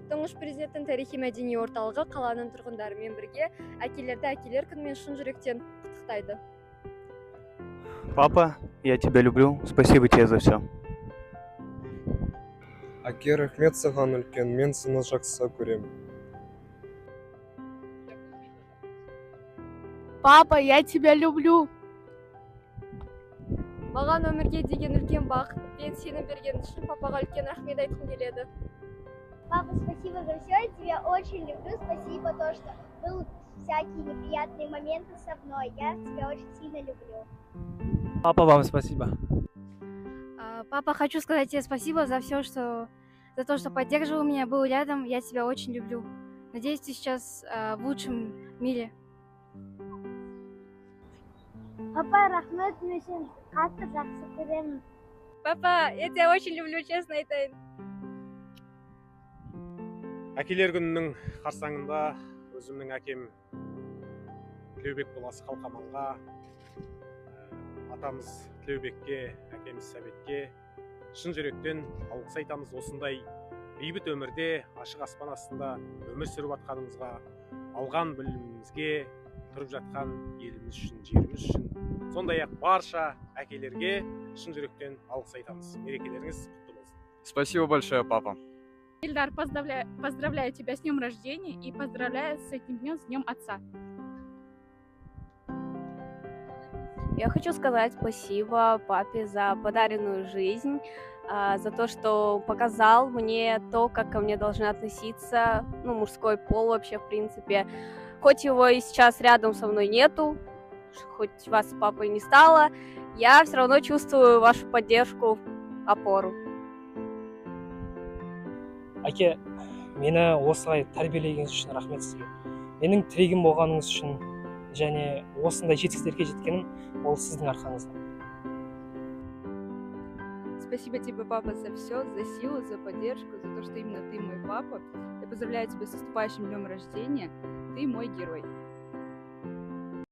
Тұңғыш президенттің тарихи-мәдени орталығы қаланың тұрғындарымен бірге әкелерді әкелер күнімен шын жүректен құттықтайды. Папа, я тебя люблю. Спасибо тебе за все. Әке, рахмет саған үлкен, мен сені жақсы көремін. Папа, я тебя люблю. Маған өмірге деген үлкен бақыт пен сенім берген үшін папаға үлкен рахмет айтқым келеді. Папа, спасибо за все, я тебя очень люблю, спасибо то, что был всякие неприятные моменты со мной, я тебя очень сильно люблю. Папа, вам спасибо. Папа, хочу сказать тебе спасибо за все, за то, что поддерживал меня, был рядом, я тебя очень люблю. Надеюсь, ты сейчас в лучшем мире. Папа, рахмет, мен сені қатты жақсы көремін. Папа, я тебя очень люблю, честно айтайын. Әкелер күнінің қарсаңында өзімнің әкем Тілеубек баласы Қалқаманға, атамыз Тілеубекке, әкеміз Сәбетке шын жүректен алғыс айтамыз. Осындай бейбіт өмірде, ашық аспан астында өмір сүріп жатқанымызға, алған білімімізге, тұрып жатқан еліміз үшін, жеріміз үшін, сондай-ақ барша әкелерге шын жүректен алғыс айтамыз. Мерекелеріңіз құтты болсын. Спасибо большое, папа. Ильдар, поздравляю тебя с днем рождения и поздравляю с этим днем, с днем отца. Я хочу сказать спасибо папе за подаренную жизнь, за то, что показал мне то, как ко мне должны относиться, мужской пол вообще, в принципе. Хоть его и сейчас рядом со мной нету, хоть вас с папой не стало, я все равно чувствую вашу поддержку, опору. Әке, мені осылай тәрбиелегеніңіз үшін рахмет сізге. Менің тірегім болғаныңыз үшін және осындай жетістіктерге жеткенім ол сіздің арқаңызда. Спасибо тебе, папа, за все, за силу, за поддержку, за то, что именно ты мой папа. Я поздравляю тебя с наступающим днем рождения. Ты мой герой.